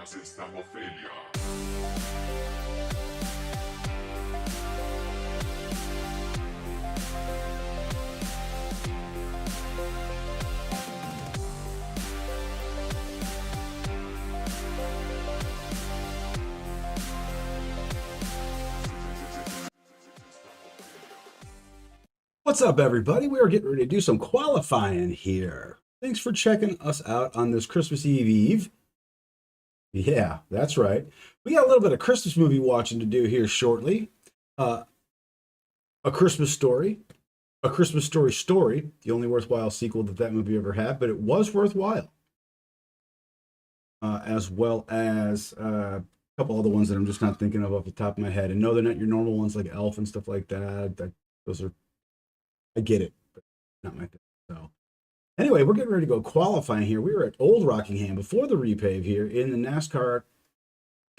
What's up, everybody? We are getting ready to do some qualifying here. Thanks for checking us out on this Christmas Eve. Yeah, that's right. We got a little bit of Christmas movie watching to do here shortly. A Christmas Story, A Christmas Story, the only worthwhile sequel that movie ever had, but it was worthwhile. As well as a couple other ones that I'm just not thinking of off the top of my head. And no, they're not your normal ones like Elf and stuff like that. Those are, I get it, but not my thing. So anyway, we're getting ready to go qualifying here. We were at Old Rockingham before the repave here in the NASCAR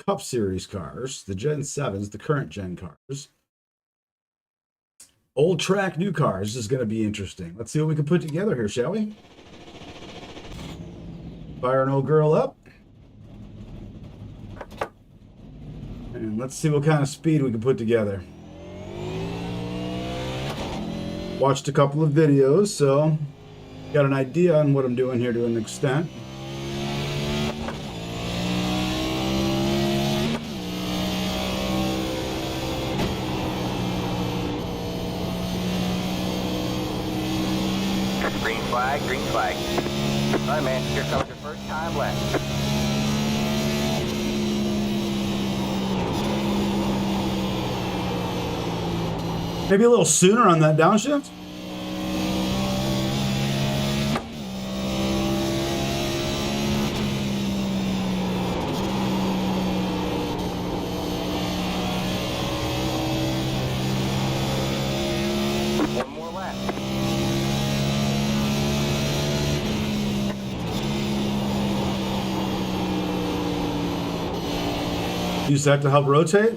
Cup Series cars, the Gen 7s, the current gen cars. Old track, new cars. This is going to be interesting. Let's see what we can put together here, shall we? Fire an old girl up. And let's see what kind of speed we can put together. Watched a couple of videos, so got an idea on what I'm doing here to an extent. Green flag, green flag. All right, man, here comes your first time left. Maybe a little sooner on that downshift. One more lap. Use that to help rotate.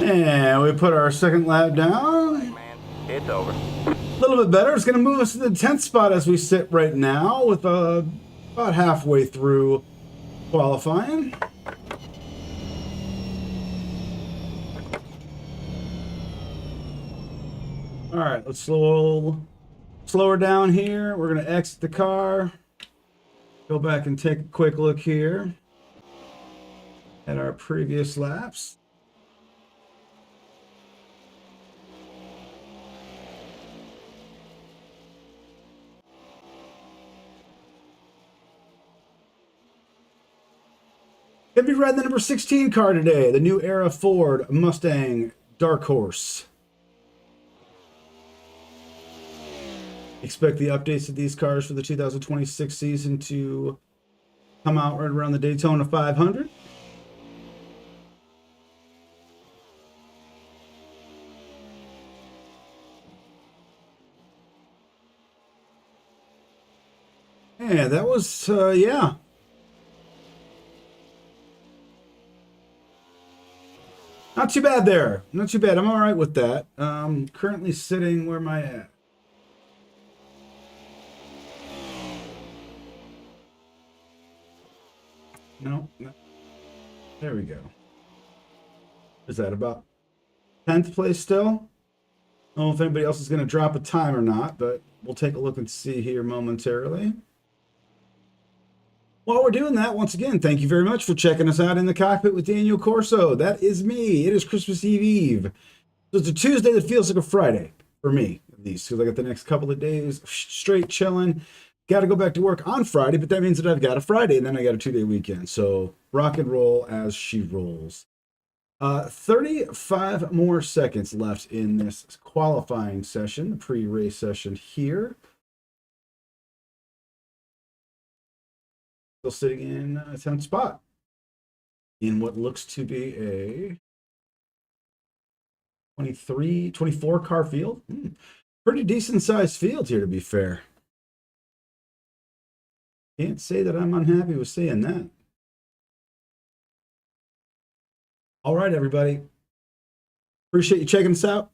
And we put our second lap down. Man, it's over. A little bit better. It's going to move us to the 10th spot as we sit right now with about halfway through qualifying. All right, let's slow her down here. We're going to exit the car. Go back and take a quick look here at our previous laps. Gonna be riding the number 16 car today, the new era Ford Mustang Dark Horse. Expect the updates to these cars for the 2026 season to come out right around the Daytona 500. Yeah, that was, yeah. Not too bad there. Not too bad. I'm all right with that. Currently sitting, where am I at? No. There we go. Is that about 10th place still? I don't know if anybody else is going to drop a time or not, but we'll take a look and see here momentarily. While we're doing that, once again, thank you very much for checking us out in the cockpit with Daniel Corso. That is me. It is Christmas Eve. So it's a Tuesday that feels like a Friday for me, at least, because I got the next couple of days straight chilling. Got to go back to work on Friday, but that means that I've got a Friday, and then I got a 2-day weekend. So rock and roll as she rolls. 35 more seconds left in this qualifying session, the pre-race session here. Still sitting in 10th spot in what looks to be a 24 car field. Pretty decent sized field here, to be fair. Can't say that I'm unhappy with seeing that. All right, everybody. Appreciate you checking us out.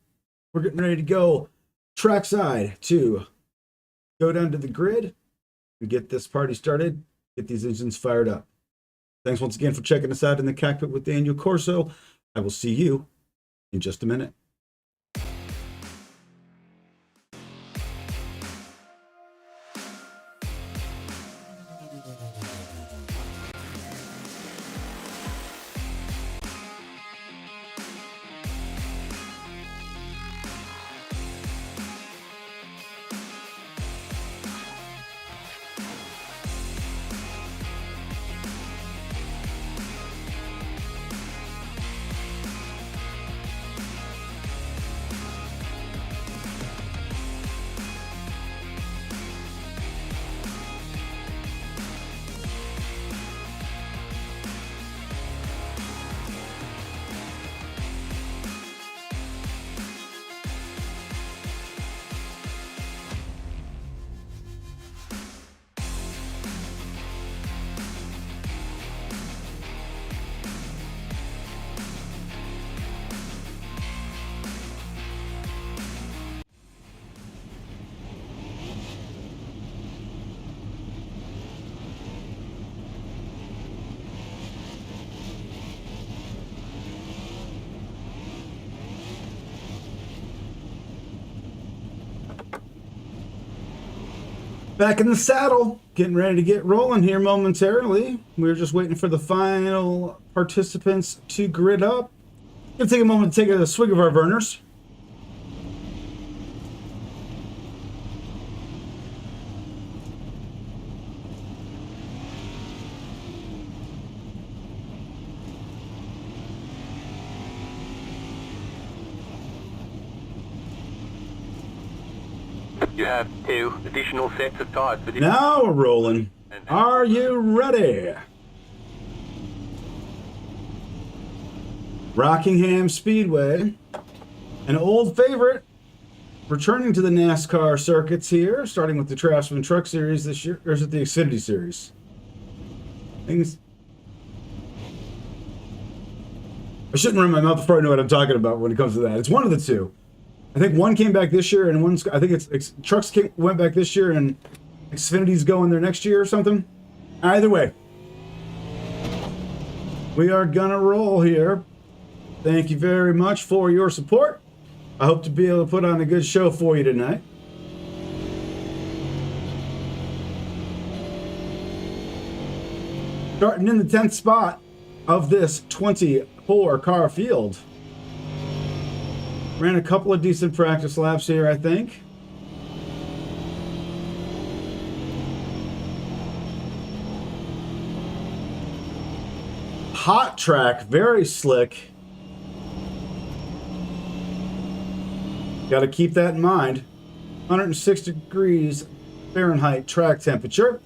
We're getting ready to go trackside to go down to the grid and get this party started, get these engines fired up. Thanks once again for checking us out in the cockpit with Daniel Corso. I will see you in just a minute. Back in the saddle, getting ready to get rolling here momentarily. We're just waiting for the final participants to grid up. Gonna take a moment to take a swig of our Vernors. You have 2 additional sets of tires for this. Now we're rolling. Are you ready? Rockingham Speedway, an old favorite, returning to the NASCAR circuits here, starting with the Craftsman Truck Series this year, or is it the Xfinity Series? I shouldn't run my mouth before I know what I'm talking about when it comes to that. It's one of the two. I think one came back this year, and one's, I think it's Trucks went back this year, and Xfinity's going there next year or something. Either way, we are gonna roll here. Thank you very much for your support. I hope to be able to put on a good show for you tonight. Starting in the 10th spot of this 24 car field. Ran a couple of decent practice laps here, I think. Hot track, very slick. Got to keep that in mind. 106 degrees Fahrenheit track temperature.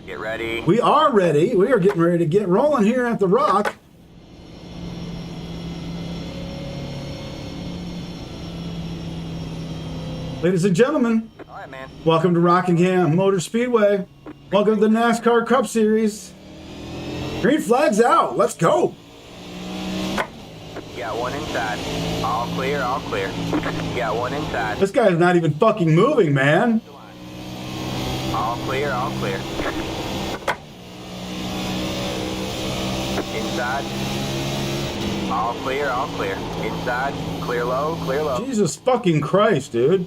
Get ready. We are ready. We are getting ready to get rolling here at the Rock. Ladies and gentlemen, All right, man. welcome to Rockingham Motor Speedway. Welcome to the NASCAR Cup Series. Green flag's out. Let's go. Got one inside. All clear, all clear. Got one inside. This guy's not even fucking moving, man. All clear, all clear. Inside. All clear, all clear. Inside. Clear low, clear low. Jesus fucking Christ, dude.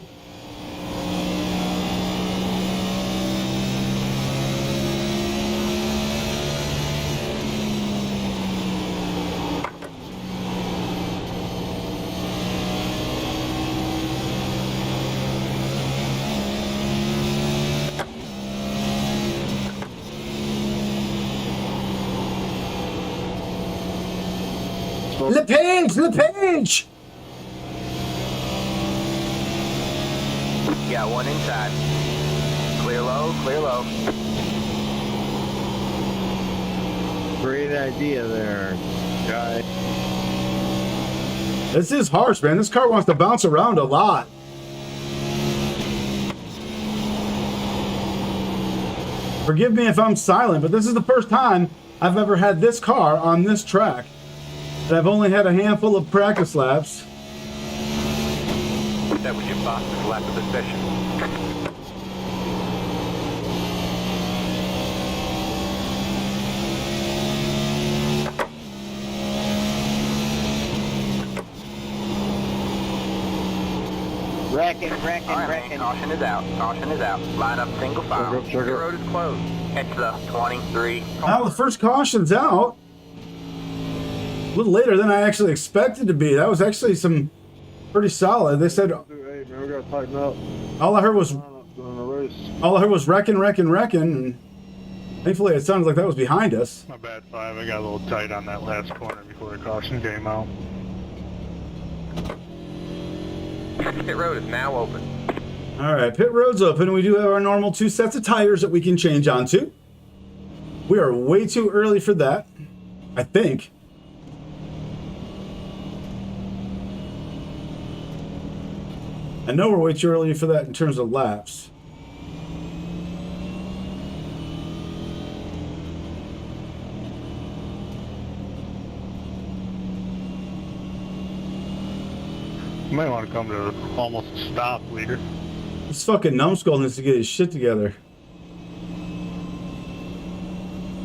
LePage! LePage! Got one inside. Clear low, clear low. Great idea there, guy. This is harsh, man. This car wants to bounce around a lot. Forgive me if I'm silent, but this is the first time I've ever had this car on this track. And I've only had a handful of practice laps. That was your fastest lap of the session. Wrecking. Caution is out. Caution is out. Line up single file. Sugar. The road is closed. Head to the 23. Well, the first caution's out. A little later than I actually expected to be. That was actually some pretty solid. They said Hey, man, we gotta tighten up. all I heard was Doing a race. wrecking. And thankfully, it sounded like that was behind us. My bad, 5. I got a little tight on that last corner before the caution came out. Pit road is now open. All right, pit road's open. We do have our normal 2 sets of tires that we can change onto. We are way too early for that, I think. I know we're way too early for that in terms of laps. You might want to come to almost a stop, leader. This fucking numbskull needs to get his shit together.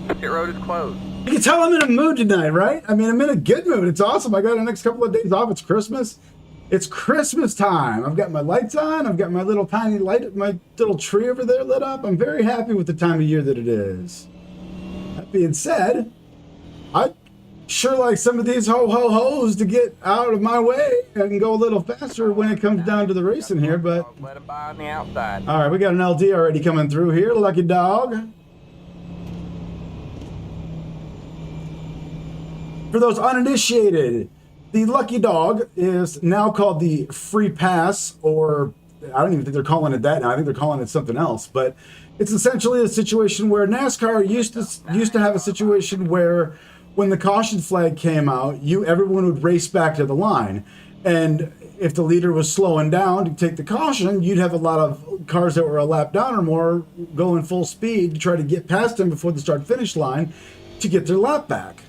Pit road is closed. You can tell I'm in a mood tonight, right? I mean, I'm in a good mood. It's awesome. I got the next couple of days off. It's Christmas. It's Christmas time. I've got my lights on. I've got my little tiny light, my little tree over there lit up. I'm very happy with the time of year that it is. That being said, I'd sure like some of these ho-ho-hos to get out of my way and go a little faster when it comes down to the racing here, but... Let him by on the outside. All right, we got an LD already coming through here. Lucky dog. For those uninitiated, the Lucky Dog is now called the Free Pass, or I don't even think they're calling it that now. I think they're calling it something else. But it's essentially a situation where NASCAR used to have a situation where when the caution flag came out, everyone would race back to the line. And if the leader was slowing down to take the caution, you'd have a lot of cars that were a lap down or more going full speed to try to get past them before the start-finish line to get their lap back.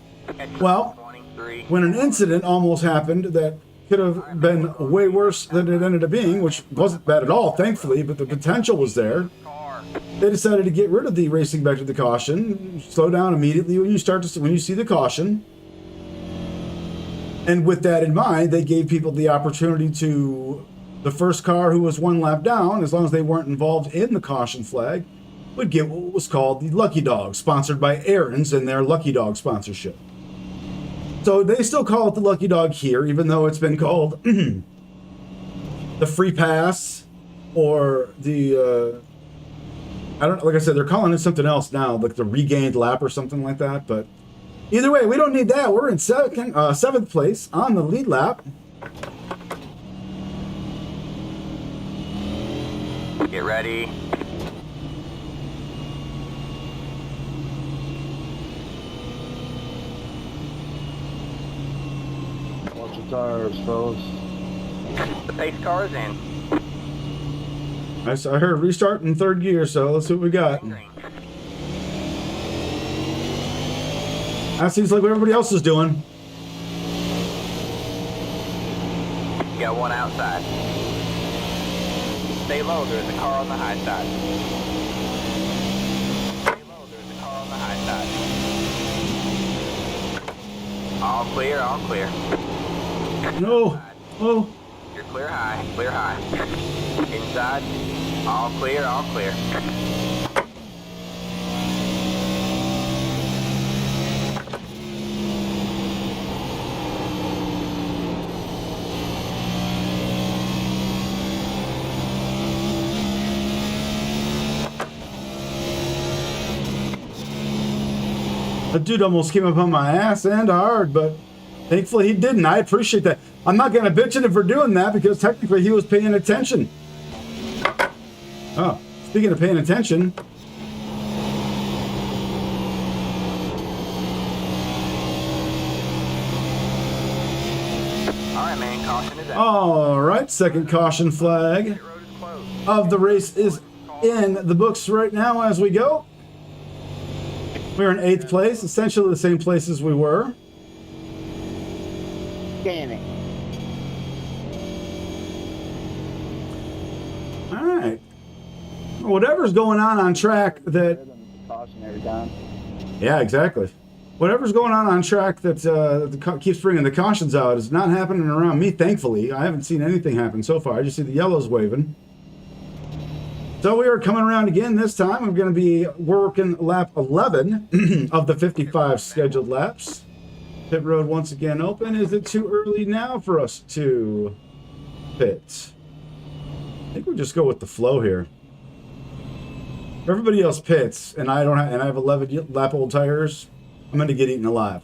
Well, when an incident almost happened that could have been way worse than it ended up being, which wasn't bad at all, thankfully, but the potential was there, they decided to get rid of the racing back to the caution, slow down immediately when you see the caution. And with that in mind, they gave people the opportunity to, the first car who was one lap down, as long as they weren't involved in the caution flag, would get what was called the Lucky Dog, sponsored by Aaron's and their Lucky Dog sponsorship. So they still call it the Lucky Dog here, even though it's been called the Free Pass or the, like I said, they're calling it something else now, like the Regained Lap or something like that. But either way, we don't need that. We're in seventh place on the lead lap. Get ready. Watch your tires, fellas. The pace car is in. I heard restart in third gear, so let's see what we got. That seems like what everybody else is doing. You got one outside. Stay low, there's a car on the high side. Stay low, there's a car on the high side. All clear, all clear. No. Oh. You're clear high, clear high. Inside, all clear, all clear. That dude almost came up on my ass and hard, but thankfully he didn't. I appreciate that. I'm not going to bitch at him for doing that because technically he was paying attention. Oh, speaking of paying attention. All right, man, caution is out. All right, second caution flag Pit road is closed. of the race is in the books right now as we go. We're in 8th place, essentially the same place as we were. Scanning. All right. Whatever's going on track that... Cautionary time. Yeah, exactly. Whatever's going on track that keeps bringing the cautions out is not happening around me, thankfully. I haven't seen anything happen so far. I just see the yellows waving. So we are coming around again this time. I'm going to be working lap 11 of the 55 scheduled laps. Pit road once again open. Is it too early now for us to pit? I think we'll just go with the flow here. If everybody else pits and I don't have, and I have 11 lap old tires, I'm going to get eaten alive.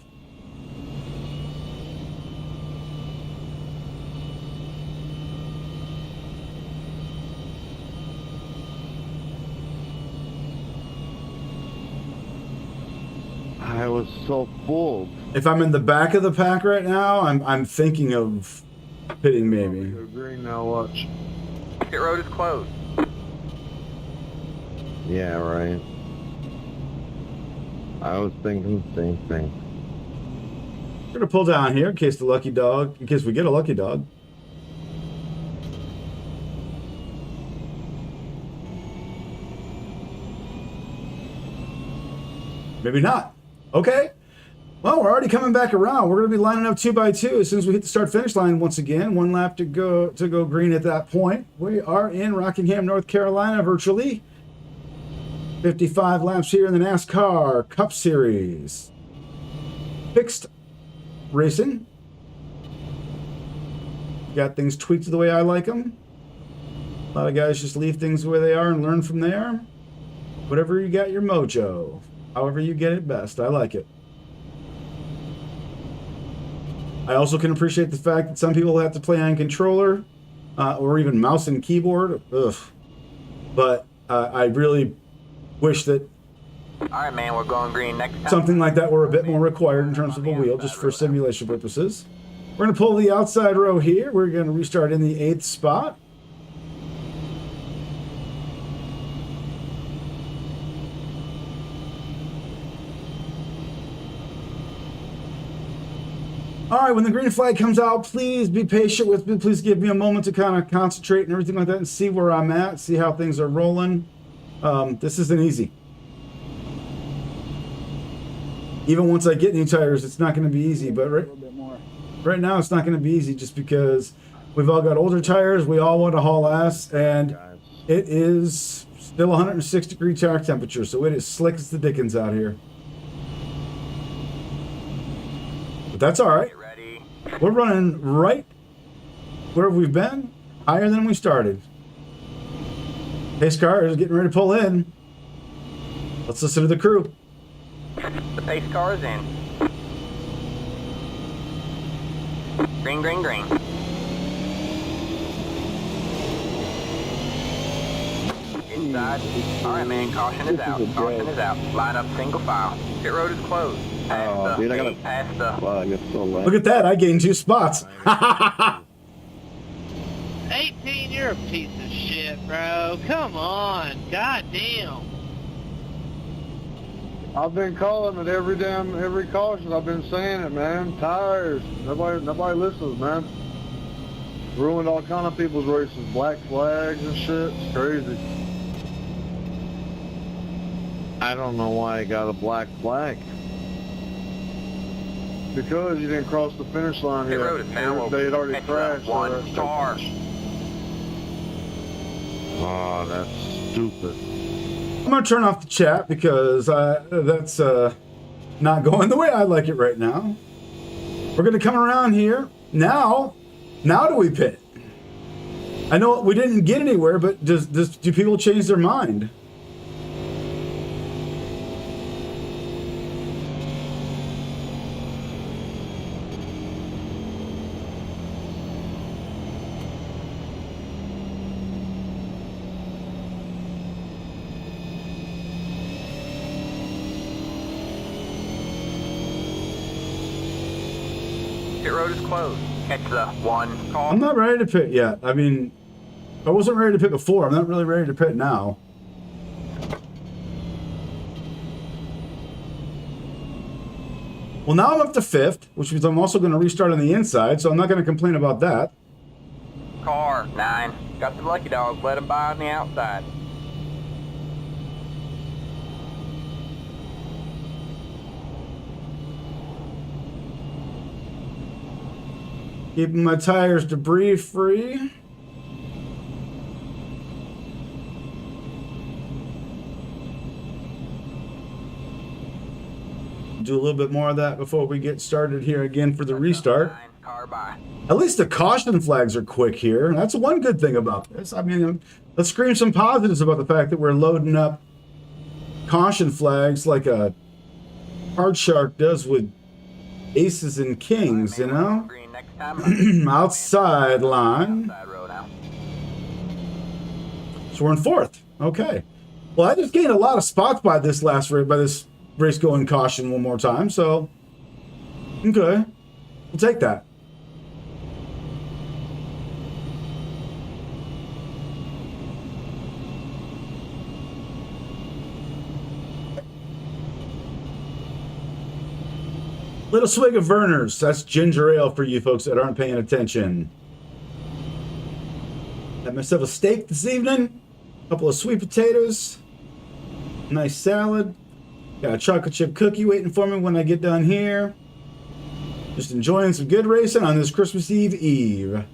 I was so full. If I'm in the back of the pack right now, I'm thinking of pitting maybe. You're green now, watch. Pit road is closed. Yeah, right. I was thinking the same thing. We're gonna pull down here in case we get a lucky dog. Maybe not. Okay. Well, we're already coming back around. We're going to be lining up 2 by 2 as soon as we hit the start-finish line once again. 1 lap to go green at that point. We are in Rockingham, North Carolina, virtually. 55 laps here in the NASCAR Cup Series. Fixed racing. Got things tweaked the way I like them. A lot of guys just leave things the way they are and learn from there. Whatever you got your mojo. However you get it best. I like it. I also can appreciate the fact that some people have to play on controller or even mouse and keyboard. Ugh. But I really wish that All right, man, we're going green next time. something like that were a bit more required in terms of a wheel, just for simulation purposes. We're going to pull the outside row here. We're going to restart in the 8th spot. All right, when the green flag comes out, please be patient with me. Please give me a moment to kind of concentrate and everything like that and see where I'm at, see how things are rolling. This isn't easy. Even once I get new tires, it's not going to be easy. But right now, it's not going to be easy just because we've all got older tires. We all want to haul ass, and it is still 106-degree tire temperature, so it is slick as the dickens out here. But that's all right. We're running right where we've been, higher than we started. Pace car is getting ready to pull in. Let's listen to the crew. The pace car is in. Green, green, green. Inside. All right, man, caution is out. Caution is out. Line up single file. Pit road is closed. Past dude, I gotta... past the... Wow, I get so loud. Look at that, I gained 2 spots. 18, you're a piece of shit, bro. Come on. God damn. I've been calling it every caution. I've been saying it, man. Tires. Nobody listens, man. Ruined all kind of people's races. Black flags and shit. It's crazy. I don't know why I got a black flag. Because you didn't cross the finish line Pit yet. road is now They had already open. crashed. One car. Oh, that's stupid. I'm going to turn off the chat because that's not going the way I like it right now. We're going to come around here. Now do we pit? I know we didn't get anywhere, but do people change their mind? Pit road is closed. Catch the one car. I'm not ready to pit yet. I mean, I wasn't ready to pit before. I'm not really ready to pit now. Well, now I'm up to 5th, which means I'm also going to restart on the inside, so I'm not going to complain about that. Car 9. Got the lucky dog. Let him by on the outside. Keeping my tires debris free. Do a little bit more of that before we get started here again for the restart. 9. Car by. At least the caution flags are quick here. That's one good thing about this. I mean, let's scream some positives about the fact that we're loading up caution flags like a card shark does with aces and kings, you know? Green next time. Outside line. Outside row now. So we're in 4th. Okay. Well, I just gained a lot of spots by this race going caution one more time, so okay. We'll take that. Little swig of Verner's. That's ginger ale for you folks that aren't paying attention. Had myself a steak this evening. A couple of sweet potatoes. Nice salad. Got a chocolate chip cookie waiting for me when I get done here. Just enjoying some good racing on this Christmas Eve.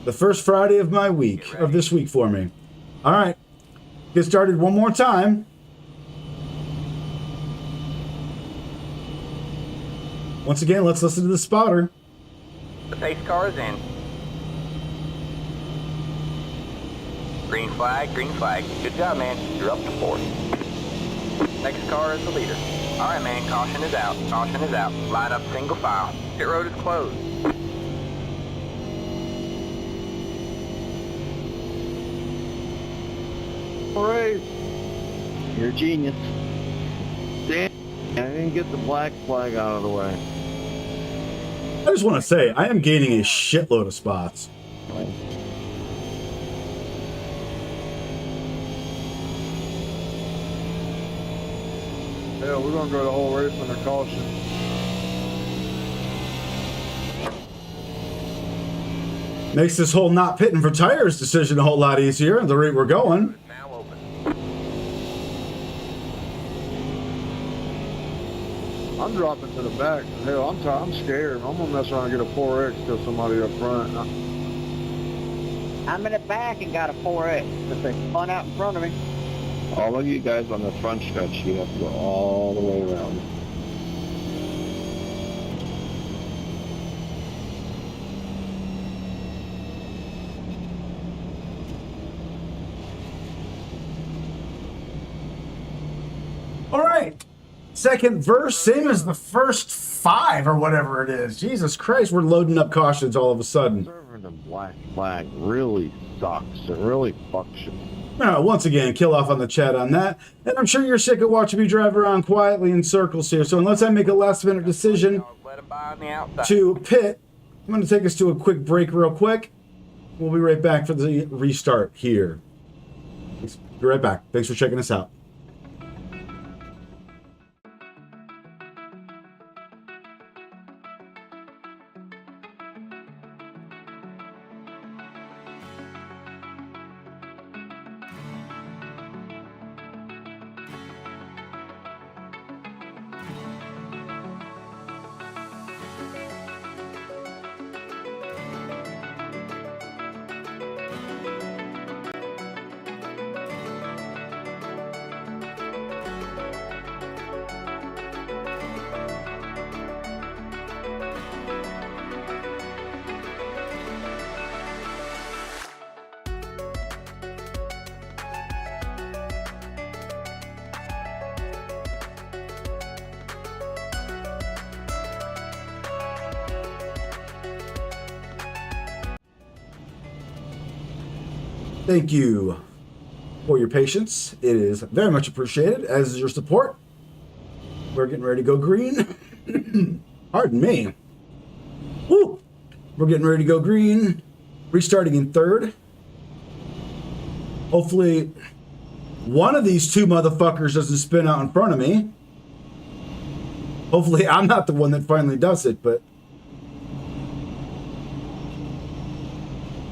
The first Friday of my week, of this week for me. All right. Get started one more time. Once again, let's listen to the spotter. The pace car is in. Green flag, green flag. Good job, man. You're up to 4th. Next car is the leader. All right, man. Caution is out. Caution is out. Line up single file. Pit road is closed. Race. You're a genius. Damn, I didn't get the black flag out of the way. I just want to say, I am gaining a shitload of spots. Yeah, we're gonna go the whole race under caution. Makes this whole not pitting for tires decision a whole lot easier at the rate we're going. Now open. I'm dropping to the back. Hell, I'm scared. I'm gonna mess around and get a 4X because somebody up front. I'm in the back and got a 4X, but they spun out in front of me. All of you guys on the front stretch, you have to go all the way around. All right. Second verse, same as the first 5 or whatever it is. Jesus Christ, we're loading up cautions all of a sudden. Serving the black flag really sucks. It really fucks you. Once again, kill off on the chat on that. And I'm sure you're sick of watching me drive around quietly in circles here. So unless I make a last-minute decision Let him by on the outside. to pit, I'm going to take us to a quick break real quick. We'll be right back for the restart here. Be right back. Thanks for checking us out. Thank you for your patience. It is very much appreciated, as is your support. We're getting ready to go green. Pardon me. Woo! We're getting ready to go green. Restarting in 3rd. Hopefully, one of these 2 motherfuckers doesn't spin out in front of me. Hopefully I'm not the one that finally does it, but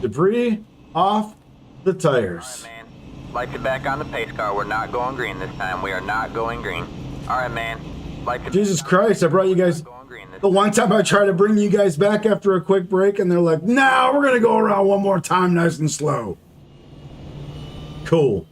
debris off the tires. All right, man. Lights it back on the pace car. We're not going green this time. We are not going green. All right, man. Lights it Jesus back on the Christ, I brought you guys. going green this The one time I tried to bring you guys back after a quick break, and they're like, no, we're going to go around one more time nice and slow. Cool.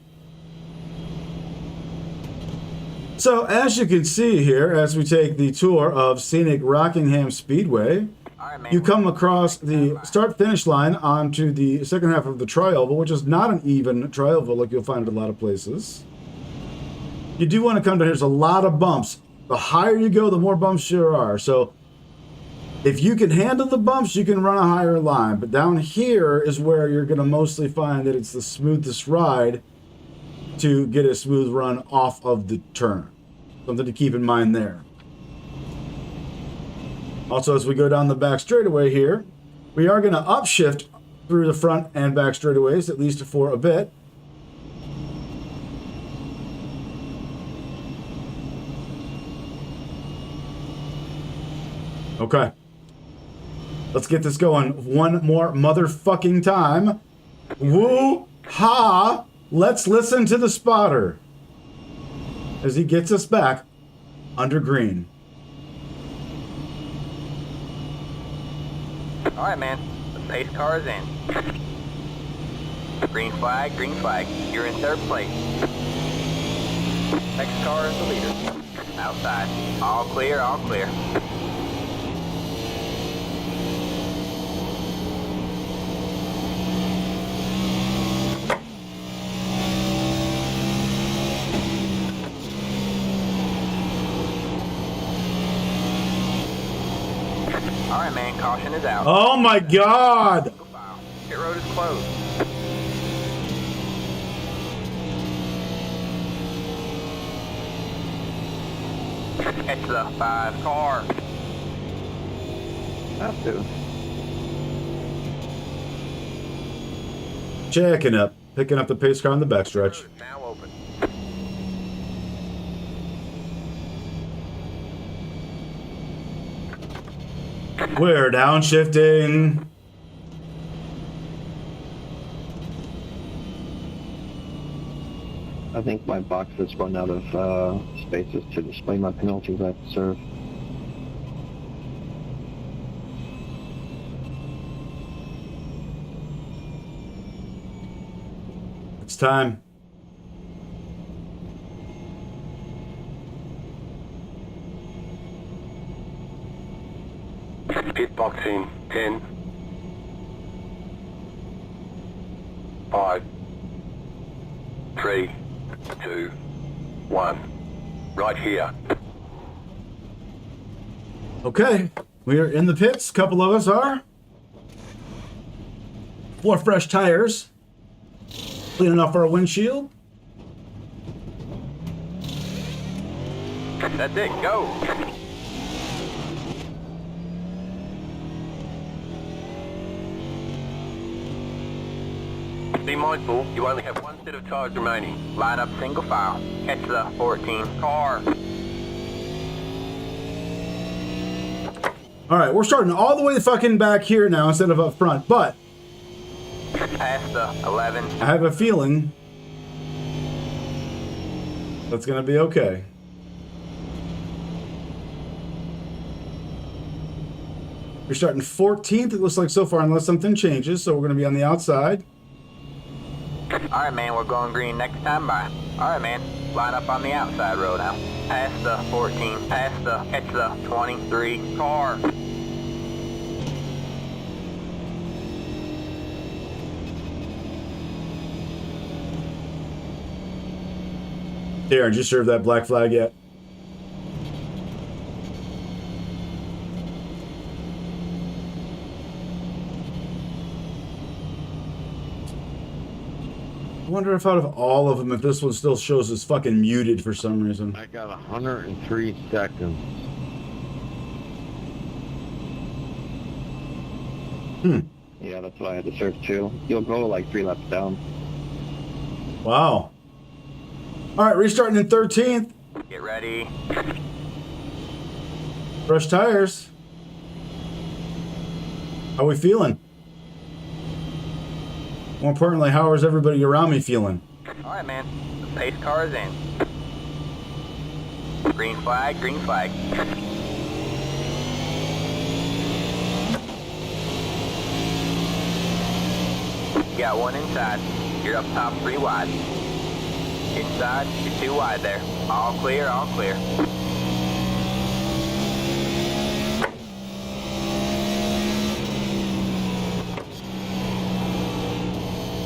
So, as you can see here, as we take the tour of scenic Rockingham Speedway, All right, man. you come across the start-finish line onto the second half of the tri-oval, which is not an even tri-oval like you'll find at a lot of places. You do want to come down here. There's a lot of bumps. The higher you go, the more bumps there are. So if you can handle the bumps, you can run a higher line. But down here is where you're going to mostly find that it's the smoothest ride to get a smooth run off of the turn. Something to keep in mind there. Also, as we go down the back straightaway here, we are going to upshift through the front and back straightaways, at least for a bit. Okay. Let's get this going one more motherfucking time. Woo-ha! Let's listen to the spotter as he gets us back under green. All right, man. The pace car is in. Green flag, green flag. You're in third place. Next car is the leader. Outside. All clear, all clear. All right, man. Caution is out. Oh my God! Pit road is closed. It's the 5 car. Have to. Checking up. Picking up the pace car on the backstretch. Now open. We're downshifting. I think my box has run out of spaces to display my penalties I have to serve. It's time. Pit box in 10, 5, 3, 2, 1. Right here. Okay. We are in the pits. A couple of us are. 4 fresh tires. Cleaning off our windshield. That's it. Go. Be mindful, you only have one set of tires remaining. Line up single file. Catch the 14 car. All right, we're starting all the way fucking back here now instead of up front, but Past the 11. I have a feeling that's going to be okay. We're starting 14th, it looks like so far, unless something changes, so we're going to be on the outside. Alright, man, we're going green next time by. Alright, man, line up on the outside road now. Past the 14, past the, catch the 23 car. Darren, did you serve that black flag yet? I wonder if out of all of them, if this one still shows as fucking muted for some reason. I got 103 seconds. Yeah, that's what I had to serve too. You'll go like 3 laps down. Wow. All right, restarting in 13th. Get ready. Fresh tires. How are we feeling? More importantly, how is everybody around me feeling? All right, man. The pace car is in. Green flag, green flag. You got one inside. You're up top 3 wide. Inside, you're 2 wide there. All clear, all clear.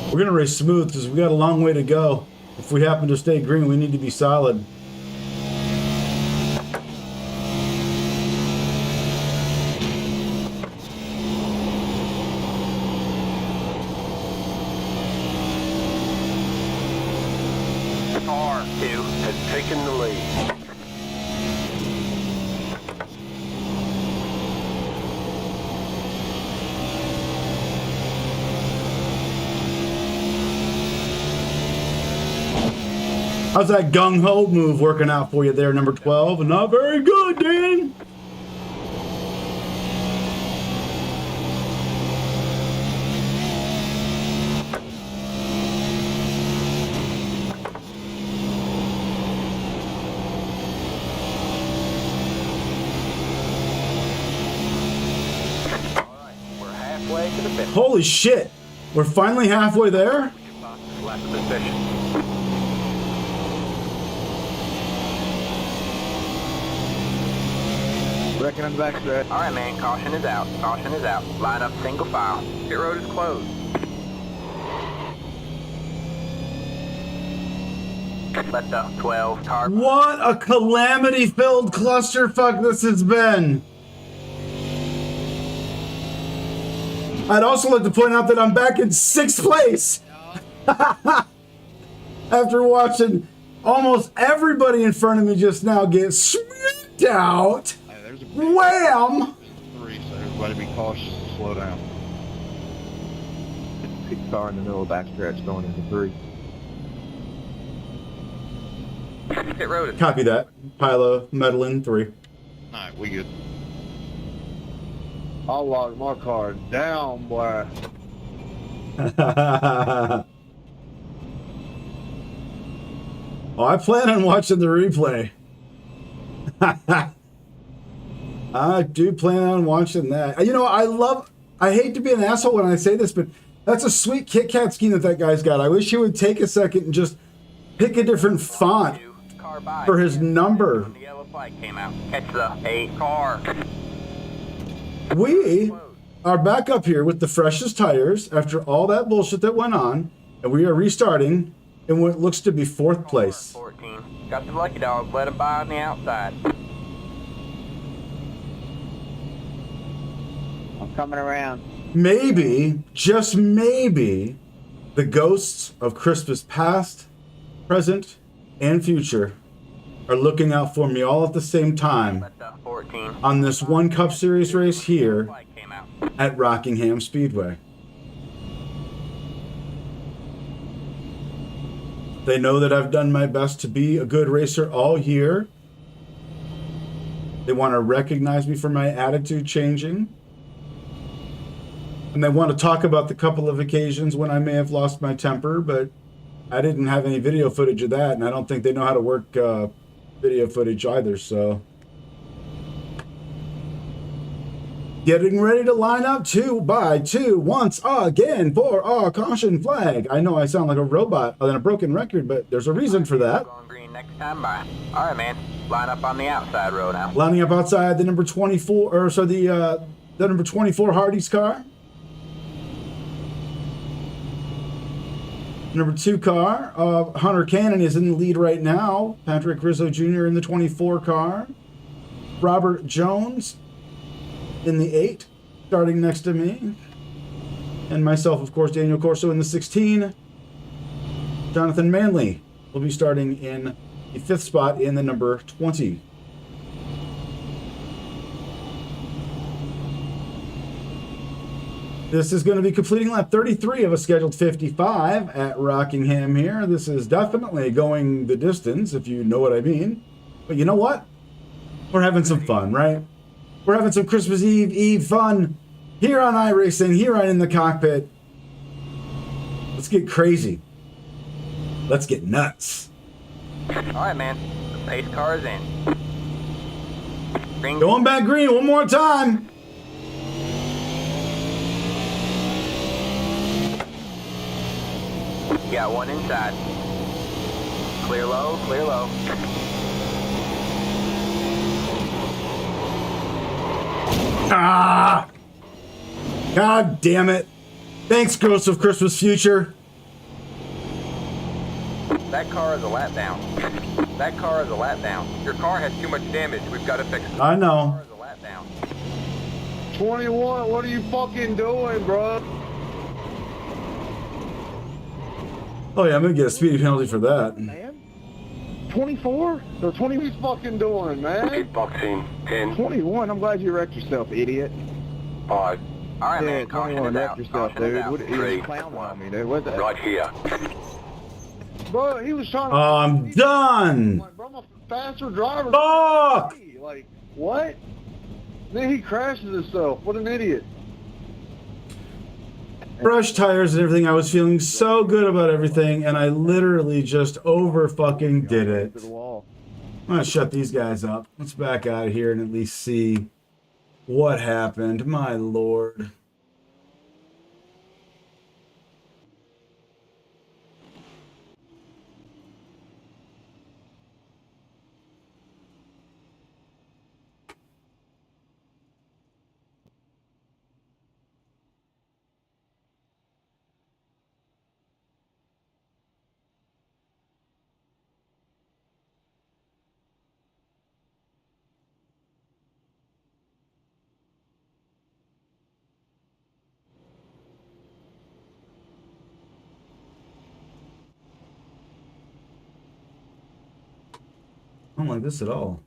We're gonna race smooth because we got a long way to go. If we happen to stay green, we need to be solid. Car 2 Has taken the lead. How's that gung-ho move working out for you there, number 12? Not very good, Dan. We're halfway to the finish. Holy shit. We're finally halfway there? Last position. Wrecking on the back stretch. All right, man. Caution is out. Caution is out. Line up single file. Pit road is closed. Let the 12 car. What a calamity-filled clusterfuck this has been. I'd also like to point out that I'm back in 6th place. After watching almost everybody in front of me just now get smacked out. There's a Wham! 3, so everybody be cautious and slow down. Big car in the middle of the back stretch going into 3. Pit road is. Copy that. Pilo, metal in 3. Alright, we good. I'll lock my car down, boy. Oh, I plan on watching the replay. I do plan on watching that. You know, I hate to be an asshole when I say this, but that's a sweet Kit Kat scheme that guy's got. I wish he would take a second and just pick a different font for his number. The yellow flag came out. Catch the 8 car. We are back up here with the freshest tires after all that bullshit that went on, and we are restarting in what looks to be 4th place. 14. Got the lucky dog. Let him by on the outside. I'm coming around. Maybe, just maybe, the ghosts of Christmas past, present, and future are looking out for me all at the same time Let the 14. on this one Cup Series race here Flag came out. at Rockingham Speedway. They know that I've done my best to be a good racer all year. They want to recognize me for my attitude changing. And they want to talk about the couple of occasions when I may have lost my temper, but I didn't have any video footage of that, and I don't think they know how to work video footage either, so. Getting ready to line up 2 by 2 once again for our caution flag. I know I sound like a robot on a broken record, but there's a reason for that. Going green next time by. All right, man. Line up on the outside row now. Lining up outside the number 24, or so the number 24 Hardy's car. Number 2 car, Hunter Cannon is in the lead right now. Patrick Rizzo Jr. in the 24 car. Robert Jones in the 8, starting next to me. And myself, of course, Daniel Corso in the 16. Jonathan Manley will be starting in the 5th spot in the number 20. This is going to be completing lap 33 of a scheduled 55 at Rockingham here. This is definitely going the distance, if you know what I mean. But you know what? We're having some fun, right? We're having some Christmas Eve fun here on iRacing, here on In the Cockpit. Let's get crazy. Let's get nuts. All right, man. The pace car is in. Green. Going back green one more time. Got one inside. Clear low, clear low. Ah! God damn it. Thanks, Ghost of Christmas Future. That car is a lap down. That car is a lap down. Your car has too much damage. We've got to fix it. I Car know. is a lap down. 21, what are you fucking doing, bro? Oh yeah, I'm gonna get a speeding penalty for that. Man? 24? No, 20 he's fucking doing, man. Boxing. 10. 21, I'm glad you wrecked yourself, idiot. 5. All right, Yeah, man. Caution 21, is wrecked out. yourself, Caution is dude. out. What, he was clowning on me, dude. What's that? Right here. Bro, he was trying to... I'm done. Like, bro, I'm a faster driver. Fuck! Like, what? Then he crashes himself. What an idiot. Fresh tires and everything. I was feeling so good about everything, and I literally just over fucking did it. To the wall. I'm gonna shut these guys up. Let's back out of here and at least see what happened. My lord. I don't like this at all.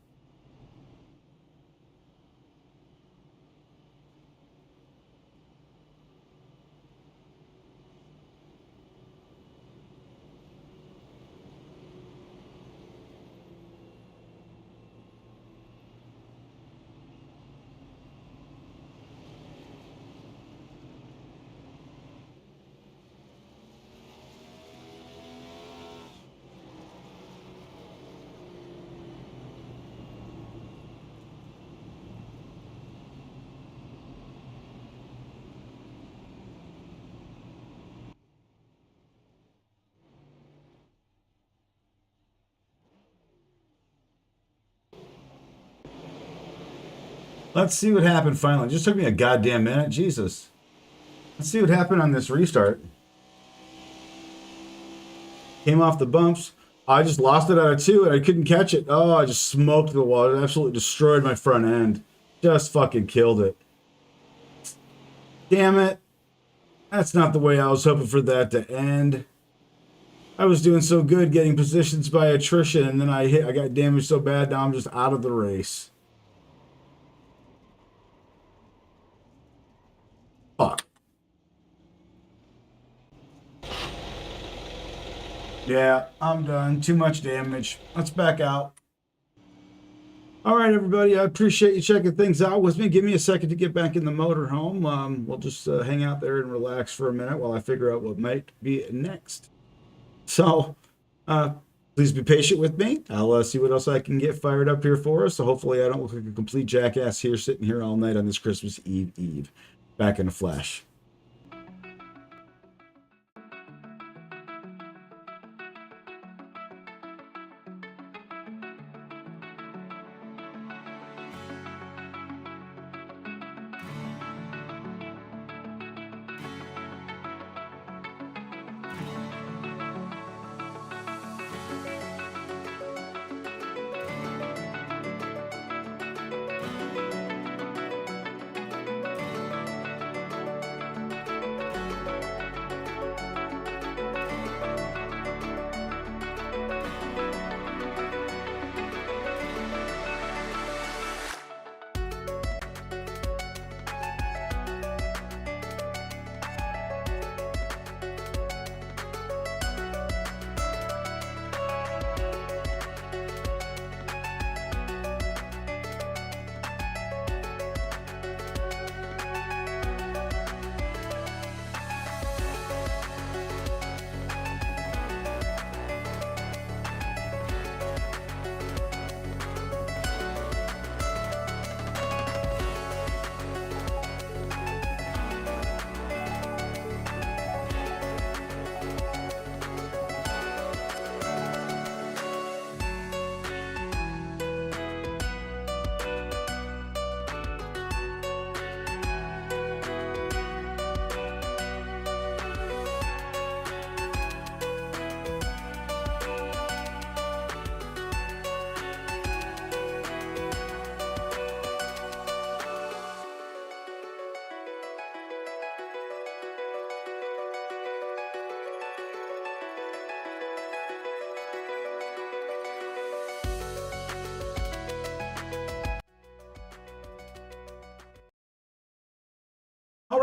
Let's see what happened finally. It just took me a goddamn minute. Jesus. Let's see what happened on this restart. Came off the bumps. I just lost it out of 2 and I couldn't catch it. Oh, I just smoked the wall. It absolutely destroyed my front end. Just fucking killed it. Damn it. That's not the way I was hoping for that to end. I was doing so good getting positions by attrition, and then I got damaged so bad, now I'm just out of the race. Fuck. Yeah, I'm done. Too much damage. Let's back out. All right, everybody. I appreciate you checking things out with me. Give me a second to get back in the motorhome. We'll just hang out there and relax for a minute while I figure out what might be next. So, please be patient with me. I'll see what else I can get fired up here for us. So hopefully I don't look like a complete jackass here sitting here all night on this Christmas Eve. Back in a flash.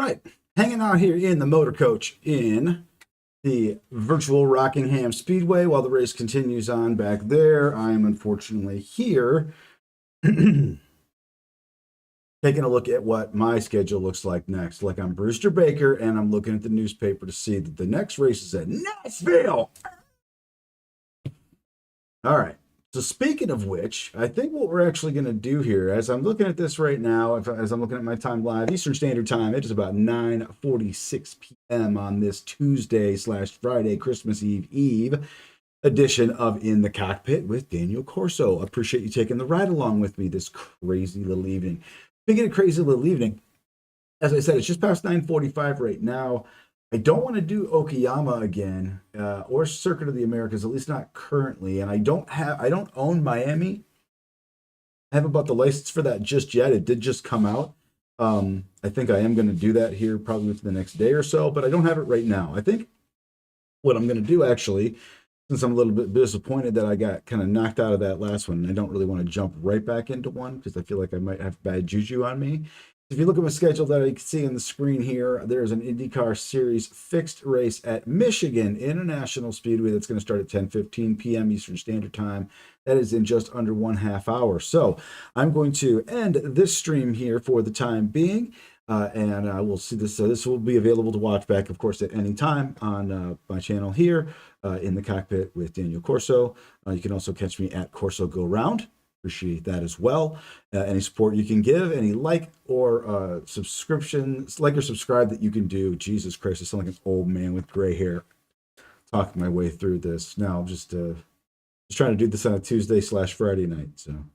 right, hanging out here in the motor coach in the virtual Rockingham Speedway while the race continues on back there. I am unfortunately here taking a look at what my schedule looks like next. Like, I'm Brewster Baker, and I'm looking at the newspaper to see that the next race is at Nashville. All right. So speaking of which, I think what we're actually going to do here, as I'm looking at this right now, as I'm looking at my time live, Eastern Standard Time, it is about 9:46 p.m. on this Tuesday/Friday, Christmas Eve edition of In the Cockpit with Daniel Corso. Appreciate you taking the ride along with me this crazy little evening. Speaking of crazy little evening, as I said, it's just past 9:45 right now. I don't want to do Okayama again, or Circuit of the Americas, at least not currently. And I don't own Miami. I haven't bought the license for that just yet. It did just come out. I think I am going to do that here probably within the next day or so, but I don't have it right now. I think what I'm going to do, actually, since I'm a little bit disappointed that I got kind of knocked out of that last one, and I don't really want to jump right back into one because I feel like I might have bad juju on me. If you look at my schedule that you can see on the screen here, there's an IndyCar Series fixed race at Michigan International Speedway that's going to start at 10:15 p.m. Eastern Standard Time. That is in just under 1/2 hour. So I'm going to end this stream here for the time being, and I will see this. So this will be available to watch back, of course, at any time on my channel here, In the Cockpit with Daniel Corso. You can also catch me at Corso Go Round. Appreciate that as well. Any support you can give, any like or subscriptions, like or subscribe that you can do. Jesus Christ, I sound like an old man with gray hair talking my way through this. Now I'm just trying to do this on a Tuesday/Friday night. So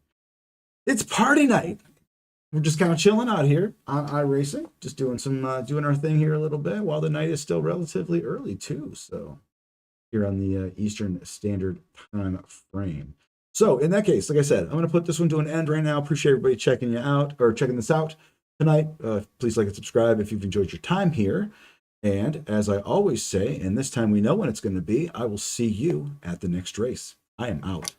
it's party night. We're just kind of chilling out here on iRacing, just doing some doing our thing here a little bit while the night is still relatively early too. So here on the Eastern Standard Time frame. So in that case, like I said, I'm going to put this one to an end right now. Appreciate everybody checking this out tonight. Please like and subscribe if you've enjoyed your time here. And as I always say, and this time we know when it's going to be, I will see you at the next race. I am out.